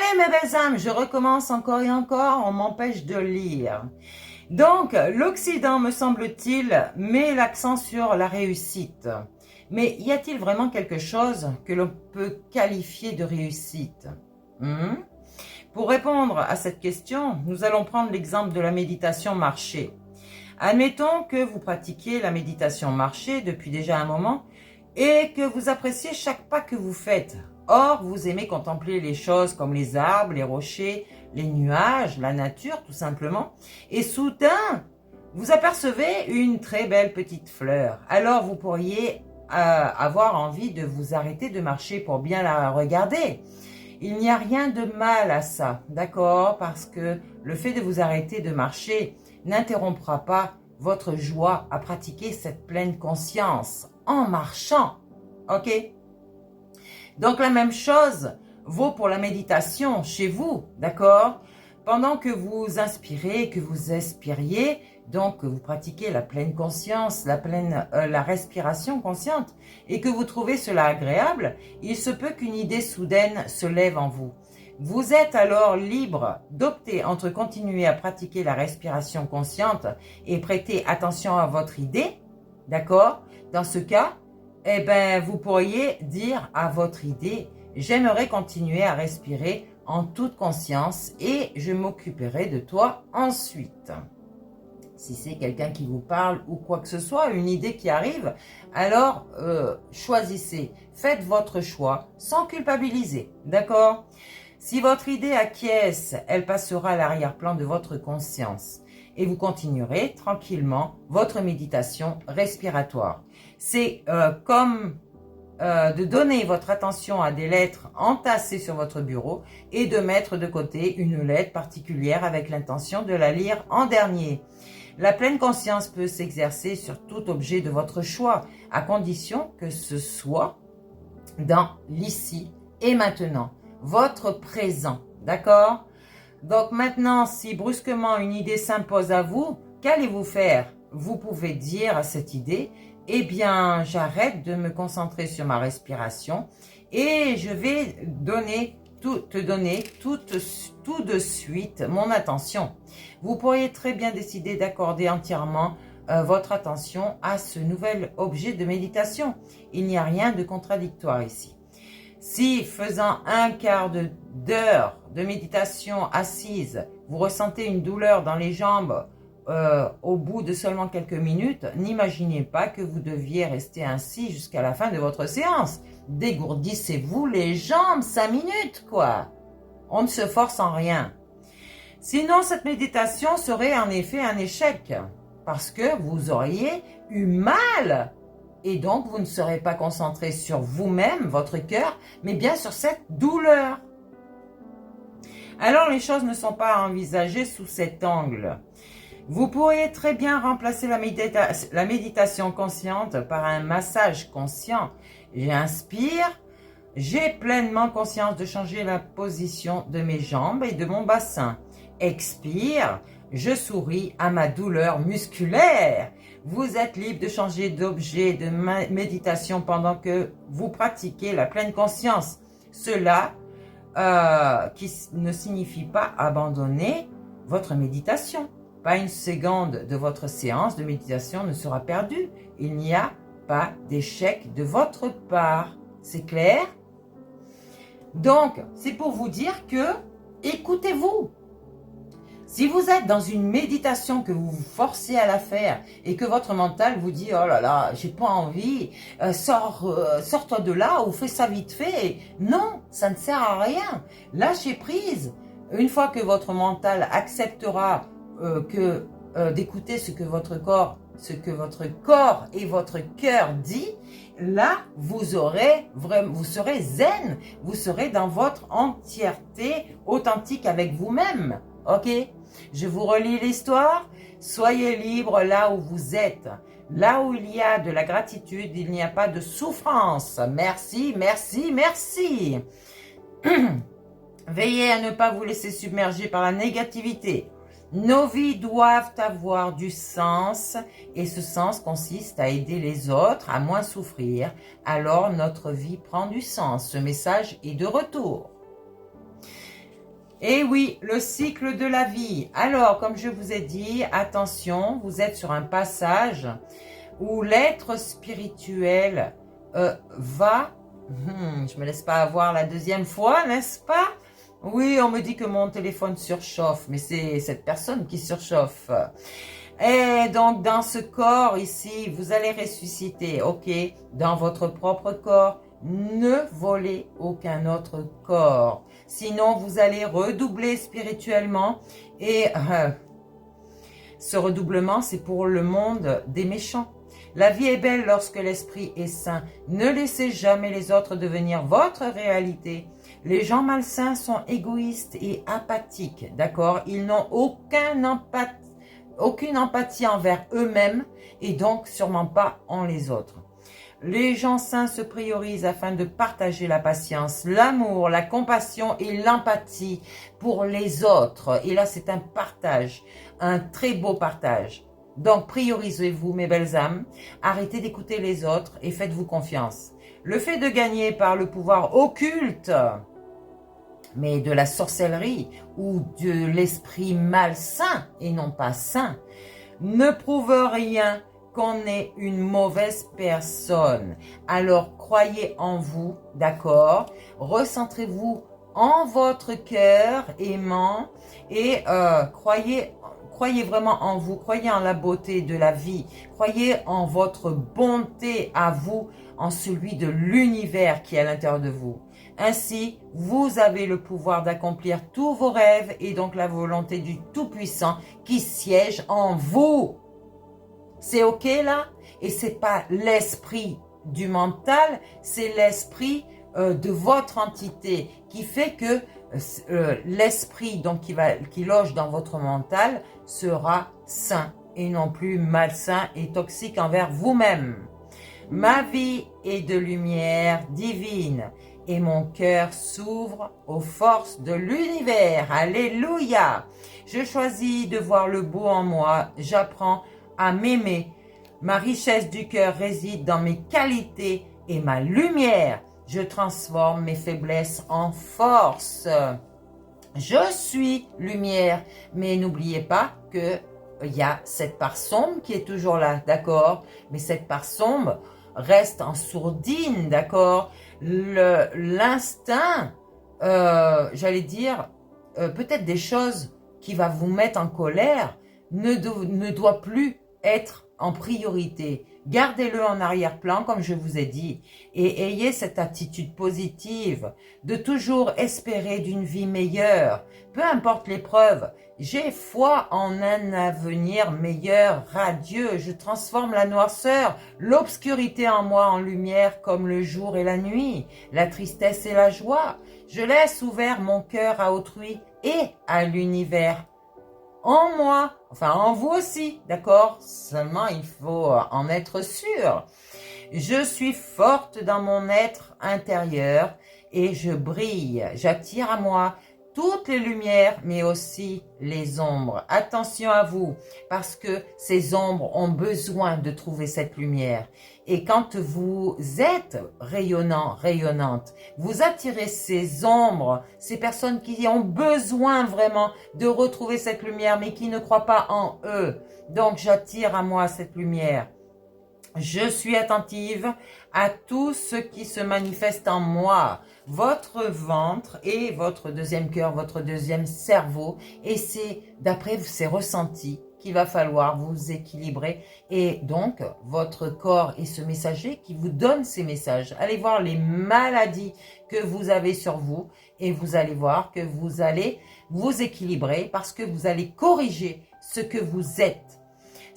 Allez mes belles âmes, je recommence encore et encore, on m'empêche de lire. Donc, l'Occident, me semble-t-il, met l'accent sur la réussite. Mais y a-t-il vraiment quelque chose que l'on peut qualifier de réussite? Pour répondre à cette question, nous allons prendre l'exemple de la méditation marché. Admettons que vous pratiquiez la méditation marché depuis déjà un moment et que vous appréciez chaque pas que vous faites. Or, vous aimez contempler les choses comme les arbres, les rochers, les nuages, la nature tout simplement. Et soudain, vous apercevez une très belle petite fleur. Alors, vous pourriez avoir envie de vous arrêter de marcher pour bien la regarder. Il n'y a rien de mal à ça, d'accord? Parce que le fait de vous arrêter de marcher n'interrompra pas votre joie à pratiquer cette pleine conscience en marchant, ok? Donc la même chose vaut pour la méditation chez vous, d'accord? Pendant que vous inspirez, que vous expiriez, donc que vous pratiquez la pleine conscience, la respiration consciente, et que vous trouvez cela agréable, il se peut qu'une idée soudaine se lève en vous. Vous êtes alors libre d'opter entre continuer à pratiquer la respiration consciente et prêter attention à votre idée, d'accord? Dans ce cas, eh ben, vous pourriez dire à votre idée, j'aimerais continuer à respirer en toute conscience et je m'occuperai de toi ensuite. Si c'est quelqu'un qui vous parle ou quoi que ce soit, une idée qui arrive, alors choisissez, faites votre choix sans culpabiliser, d'accord? Si votre idée acquiesce, elle passera à l'arrière-plan de votre conscience et vous continuerez tranquillement votre méditation respiratoire. C'est comme de donner votre attention à des lettres entassées sur votre bureau et de mettre de côté une lettre particulière avec l'intention de la lire en dernier. La pleine conscience peut s'exercer sur tout objet de votre choix, à condition que ce soit dans l'ici et maintenant, votre présent, d'accord? Donc maintenant, si brusquement une idée s'impose à vous, qu'allez-vous faire? Vous pouvez dire à cette idée, eh bien, j'arrête de me concentrer sur ma respiration et je vais te donner tout de suite mon attention. Vous pourriez très bien décider d'accorder entièrement votre attention à ce nouvel objet de méditation. Il n'y a rien de contradictoire ici. Si, faisant un quart d'heure de méditation assise, vous ressentez une douleur dans les jambes au bout de seulement quelques minutes, n'imaginez pas que vous deviez rester ainsi jusqu'à la fin de votre séance. Dégourdissez-vous les jambes 5 minutes, quoi. On ne se force en rien. Sinon, cette méditation serait en effet un échec, parce que vous auriez eu mal. Et donc, vous ne serez pas concentré sur vous-même, votre cœur, mais bien sur cette douleur. Alors, les choses ne sont pas envisagées sous cet angle. Vous pourriez très bien remplacer la méditation consciente par un massage conscient. J'inspire, j'ai pleinement conscience de changer la position de mes jambes et de mon bassin. Expire, je souris à ma douleur musculaire. Vous êtes libre de changer d'objet de méditation pendant que vous pratiquez la pleine conscience. Cela qui ne signifie pas abandonner votre méditation. Pas une seconde de votre séance de méditation ne sera perdue. Il n'y a pas d'échec de votre part. C'est clair? Donc, c'est pour vous dire que écoutez-vous. Si vous êtes dans une méditation que vous vous forcez à la faire et que votre mental vous dit « Oh là là, j'ai pas envie, sors-toi de là ou fais ça vite fait », non, ça ne sert à rien. Lâchez prise. Une fois que votre mental acceptera d'écouter ce que votre corps et votre cœur dit, là, vous serez zen, vous serez dans votre entièreté authentique avec vous-même. Ok? Je vous relis l'histoire. Soyez libre là où vous êtes. Là où il y a de la gratitude, il n'y a pas de souffrance. Merci, merci, merci. Veillez à ne pas vous laisser submerger par la négativité. Nos vies doivent avoir du sens et ce sens consiste à aider les autres à moins souffrir. Alors notre vie prend du sens. Ce message est de retour. Et oui, le cycle de la vie. Alors, comme je vous ai dit, attention, vous êtes sur un passage où l'être spirituel va... je me laisse pas avoir la deuxième fois, n'est-ce pas? Oui, on me dit que mon téléphone surchauffe, mais c'est cette personne qui surchauffe. Et donc, dans ce corps ici, vous allez ressusciter, ok? Dans votre propre corps, ne volez aucun autre corps. Sinon, vous allez redoubler spirituellement et ce redoublement, c'est pour le monde des méchants. La vie est belle lorsque l'esprit est sain. Ne laissez jamais les autres devenir votre réalité. Les gens malsains sont égoïstes et apathiques, d'accord? Ils n'ont aucune empathie envers eux-mêmes et donc sûrement pas en les autres. Les gens sains se priorisent afin de partager la patience, l'amour, la compassion et l'empathie pour les autres. Et là, c'est un partage, un très beau partage. Donc, priorisez-vous, mes belles âmes. Arrêtez d'écouter les autres et faites-vous confiance. Le fait de gagner par le pouvoir occulte, mais de la sorcellerie ou de l'esprit malsain et non pas sain, ne prouve rien qu'on est une mauvaise personne. Alors, croyez en vous, d'accord? Recentrez-vous en votre cœur aimant et croyez vraiment en vous, croyez en la beauté de la vie, croyez en votre bonté à vous, en celui de l'univers qui est à l'intérieur de vous. Ainsi, vous avez le pouvoir d'accomplir tous vos rêves et donc la volonté du Tout-Puissant qui siège en vous. C'est ok là? Et c'est pas l'esprit du mental, c'est l'esprit de votre entité qui fait que l'esprit donc qui loge dans votre mental sera sain et non plus malsain et toxique envers vous-même. Ma vie est de lumière divine et mon cœur s'ouvre aux forces de l'univers. Alléluia! Je choisis de voir le beau en moi, j'apprends à m'aimer. Ma richesse du cœur réside dans mes qualités et ma lumière. Je transforme mes faiblesses en force. Je suis lumière, mais n'oubliez pas que il y a cette part sombre qui est toujours là, d'accord? Mais cette part sombre reste en sourdine, d'accord? L'instinct, j'allais dire, peut-être des choses qui va vous mettre en colère, ne doit plus être en priorité. Gardez-le en arrière-plan, comme je vous ai dit, et ayez cette attitude positive de toujours espérer d'une vie meilleure. Peu importe l'épreuve, j'ai foi en un avenir meilleur, radieux. Je transforme la noirceur, l'obscurité en moi en lumière comme le jour et la nuit, la tristesse et la joie. Je laisse ouvert mon cœur à autrui et à l'univers. En moi, enfin en vous aussi, d'accord? Seulement il faut en être sûr. Je suis forte dans mon être intérieur et je brille. J'attire à moi toutes les lumières, mais aussi les ombres. Attention à vous, parce que ces ombres ont besoin de trouver cette lumière. Et quand vous êtes rayonnant, rayonnante, vous attirez ces ombres, ces personnes qui ont besoin vraiment de retrouver cette lumière, mais qui ne croient pas en eux. Donc, j'attire à moi cette lumière. Je suis attentive à tout ce qui se manifeste en moi, votre ventre et votre deuxième cœur, votre deuxième cerveau. Et c'est d'après ces ressentis qu'il va falloir vous équilibrer. Et donc, votre corps est ce messager qui vous donne ces messages. Allez voir les maladies que vous avez sur vous et vous allez voir que vous allez vous équilibrer parce que vous allez corriger ce que vous êtes.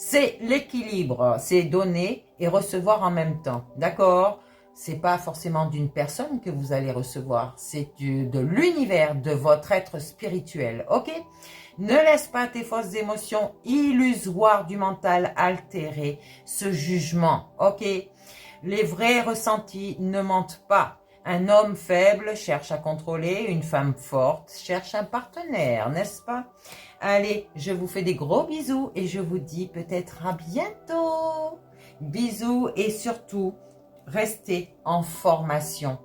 C'est l'équilibre, c'est donner et recevoir en même temps, d'accord? C'est pas forcément d'une personne que vous allez recevoir, c'est de l'univers, de votre être spirituel, ok? Ne laisse pas tes fausses émotions illusoires du mental altérer ce jugement, ok? Les vrais ressentis ne mentent pas. Un homme faible cherche à contrôler, une femme forte cherche un partenaire, n'est-ce pas? Allez, je vous fais des gros bisous et je vous dis peut-être à bientôt. Bisous et surtout, restez en formation.